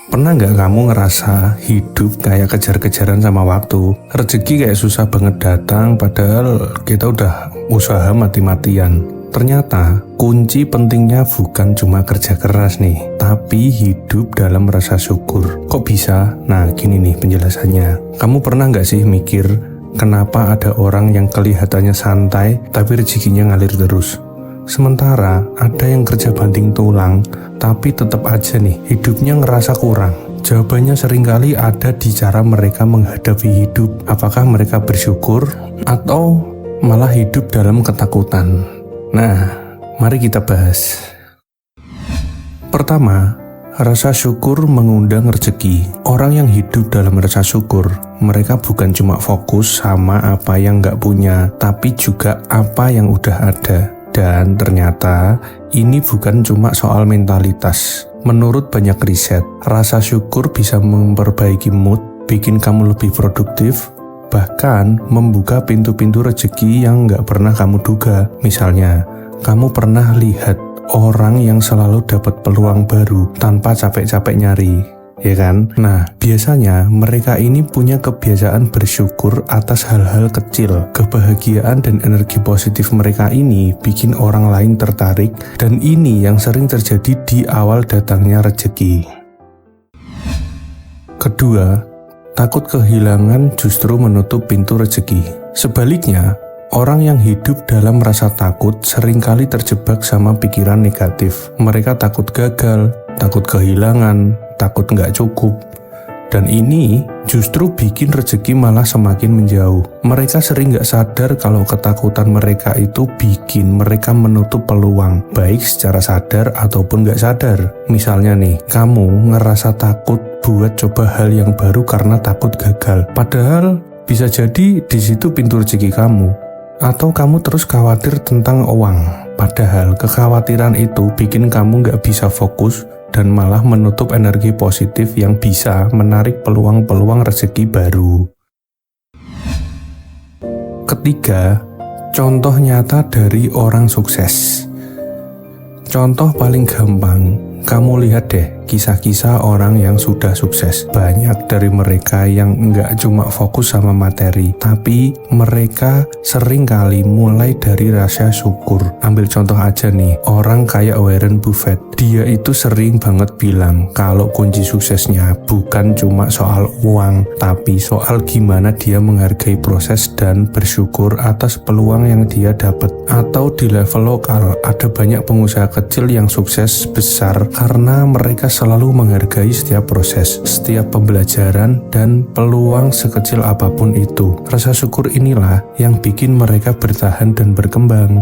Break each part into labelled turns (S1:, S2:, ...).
S1: Pernah nggak kamu ngerasa hidup kayak kejar-kejaran sama waktu? Rezeki kayak susah banget datang padahal kita udah usaha mati-matian. Ternyata kunci pentingnya bukan cuma kerja keras nih, tapi hidup dalam rasa syukur. Kok bisa? Nah gini nih penjelasannya. Kamu pernah nggak sih mikir kenapa ada orang yang kelihatannya santai tapi rezekinya ngalir terus? Sementara ada yang kerja banting tulang, tapi tetap aja nih hidupnya ngerasa kurang. Jawabannya seringkali ada di cara mereka menghadapi hidup. Apakah mereka bersyukur atau malah hidup dalam ketakutan? Nah, mari kita bahas. Pertama, rasa syukur mengundang rezeki. Orang yang hidup dalam rasa syukur, mereka bukan cuma fokus sama apa yang nggak punya, tapi juga apa yang udah ada. Dan ternyata ini bukan cuma soal mentalitas. Menurut banyak riset, rasa syukur bisa memperbaiki mood, bikin kamu lebih produktif, bahkan membuka pintu-pintu rezeki yang nggak pernah kamu duga. Misalnya, kamu pernah lihat orang yang selalu dapat peluang baru tanpa capek-capek nyari, ya kan? Nah, biasanya mereka ini punya kebiasaan bersyukur atas hal-hal kecil. Kebahagiaan dan energi positif mereka ini bikin orang lain tertarik, dan ini yang sering terjadi di awal datangnya rezeki. Kedua, takut kehilangan justru menutup pintu rezeki. Sebaliknya, orang yang hidup dalam rasa takut seringkali terjebak sama pikiran negatif. Mereka takut gagal, takut kehilangan, takut nggak cukup. Dan ini justru bikin rezeki malah semakin menjauh. Mereka sering nggak sadar kalau ketakutan mereka itu bikin mereka menutup peluang, baik secara sadar ataupun nggak sadar. Misalnya nih, kamu ngerasa takut buat coba hal yang baru karena takut gagal. Padahal bisa jadi di situ pintu rezeki kamu. Atau kamu terus khawatir tentang uang. Padahal kekhawatiran itu bikin kamu nggak bisa fokus dan malah menutup energi positif yang bisa menarik peluang-peluang rezeki baru. Ketiga, contoh nyata dari orang sukses. Contoh paling gampang, kamu lihat deh kisah-kisah orang yang sudah sukses. Banyak dari mereka yang nggak cuma fokus sama materi, tapi mereka sering kali mulai dari rasa syukur. Ambil contoh aja nih, orang kayak Warren Buffett. Dia itu sering banget bilang kalau kunci suksesnya bukan cuma soal uang, tapi soal gimana dia menghargai proses dan bersyukur atas peluang yang dia dapat. Atau di level lokal, ada banyak pengusaha kecil yang sukses besar karena mereka selalu menghargai setiap proses, setiap pembelajaran, dan peluang sekecil apapun itu. Rasa syukur inilah yang bikin mereka bertahan dan berkembang.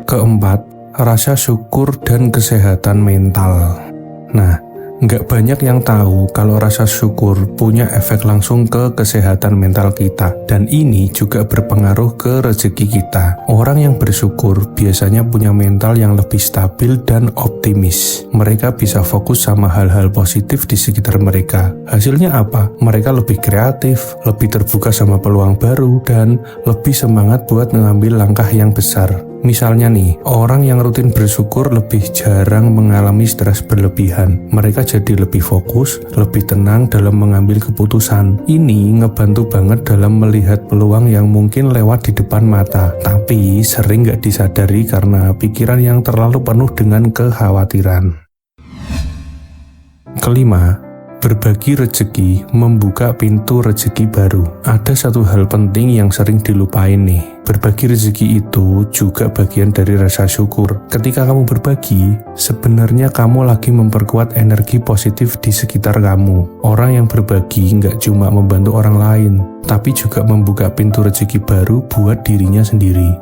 S1: Keempat, rasa syukur dan kesehatan mental. Nah, nggak banyak yang tahu kalau rasa syukur punya efek langsung ke kesehatan mental kita, dan ini juga berpengaruh ke rezeki kita. Orang yang bersyukur biasanya punya mental yang lebih stabil dan optimis. Mereka bisa fokus sama hal-hal positif di sekitar mereka. Hasilnya apa? Mereka lebih kreatif, lebih terbuka sama peluang baru, dan lebih semangat buat mengambil langkah yang besar. Misalnya nih, orang yang rutin bersyukur lebih jarang mengalami stres berlebihan. Mereka jadi lebih fokus, lebih tenang dalam mengambil keputusan. Ini ngebantu banget dalam melihat peluang yang mungkin lewat di depan mata, tapi sering gak disadari karena pikiran yang terlalu penuh dengan kekhawatiran. Kelima, berbagi rezeki membuka pintu rezeki baru. Ada satu hal penting yang sering dilupain nih. Berbagi rezeki itu juga bagian dari rasa syukur. Ketika kamu berbagi, sebenarnya kamu lagi memperkuat energi positif di sekitar kamu. Orang yang berbagi nggak cuma membantu orang lain, tapi juga membuka pintu rezeki baru buat dirinya sendiri.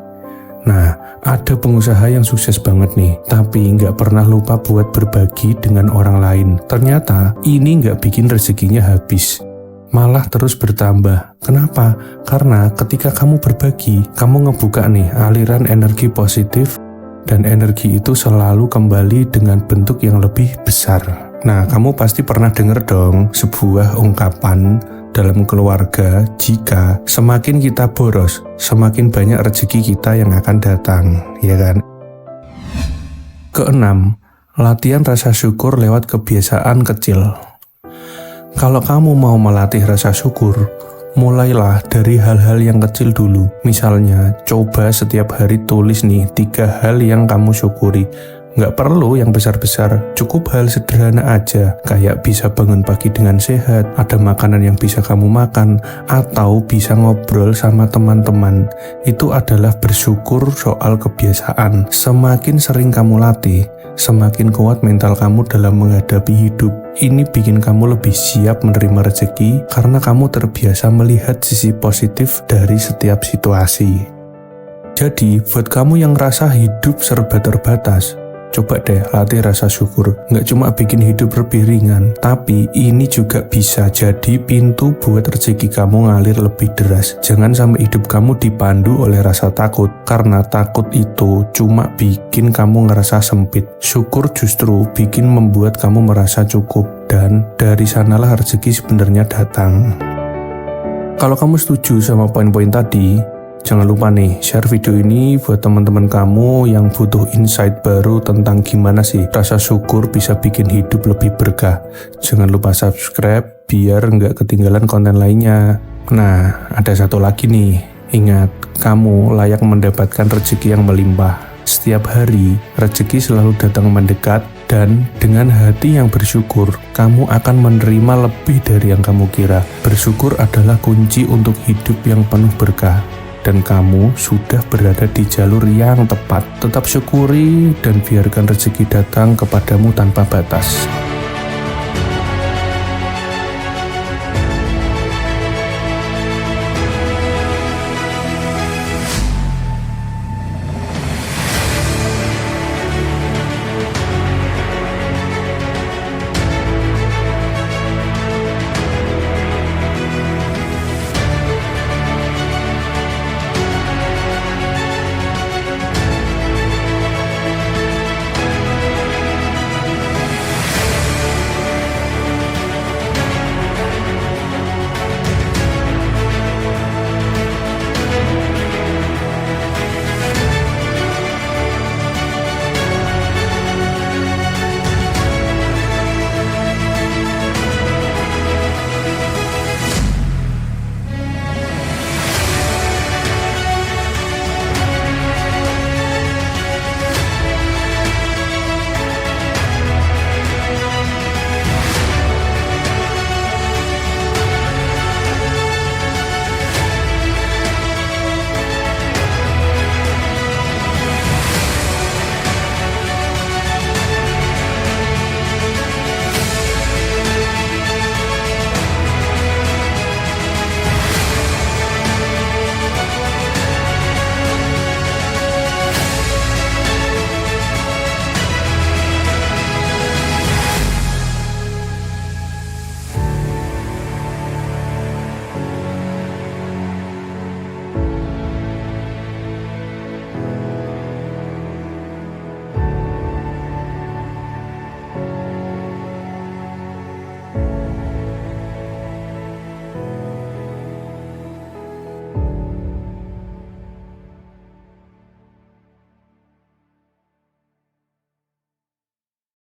S1: Nah, ada pengusaha yang sukses banget nih, tapi nggak pernah lupa buat berbagi dengan orang lain. Ternyata ini nggak bikin rezekinya habis, malah terus bertambah. Kenapa? Karena ketika kamu berbagi, kamu ngebuka nih aliran energi positif, dan energi itu selalu kembali dengan bentuk yang lebih besar. Nah, kamu pasti pernah dengar dong sebuah ungkapan dalam keluarga, jika semakin kita boros, semakin banyak rezeki kita yang akan datang, ya kan? Keenam, Latihan rasa syukur lewat kebiasaan kecil. Kalau kamu mau melatih rasa syukur, mulailah dari hal-hal yang kecil dulu. Misalnya, coba setiap hari tulis nih 3 hal yang kamu syukuri. Nggak perlu yang besar-besar, cukup hal sederhana aja, kayak bisa bangun pagi dengan sehat, ada makanan yang bisa kamu makan, atau bisa ngobrol sama teman-teman. Itu adalah bersyukur soal kebiasaan. Semakin sering kamu latih, semakin kuat mental kamu dalam menghadapi hidup. Ini bikin kamu lebih siap menerima rezeki karena kamu terbiasa melihat sisi positif dari setiap situasi. Jadi, buat kamu yang ngerasa hidup serba terbatas, coba deh latih rasa syukur. Nggak cuma bikin hidup lebih ringan, tapi ini juga bisa jadi pintu buat rezeki kamu ngalir lebih deras. Jangan sampai hidup kamu dipandu oleh rasa takut, karena takut itu cuma bikin kamu ngerasa sempit. Syukur justru bikin membuat kamu merasa cukup, dan dari sanalah rezeki sebenarnya datang. Kalau kamu setuju sama poin-poin tadi, jangan lupa nih, share video ini buat teman-teman kamu yang butuh insight baru tentang gimana sih rasa syukur bisa bikin hidup lebih berkah. Jangan lupa subscribe biar nggak ketinggalan konten lainnya. Nah, ada satu lagi nih. Ingat, kamu layak mendapatkan rezeki yang melimpah. Setiap hari, rezeki selalu datang mendekat, dan dengan hati yang bersyukur, kamu akan menerima lebih dari yang kamu kira. Bersyukur adalah kunci untuk hidup yang penuh berkah. Dan kamu sudah berada di jalur yang tepat. Tetap syukuri dan biarkan rezeki datang kepadamu tanpa batas.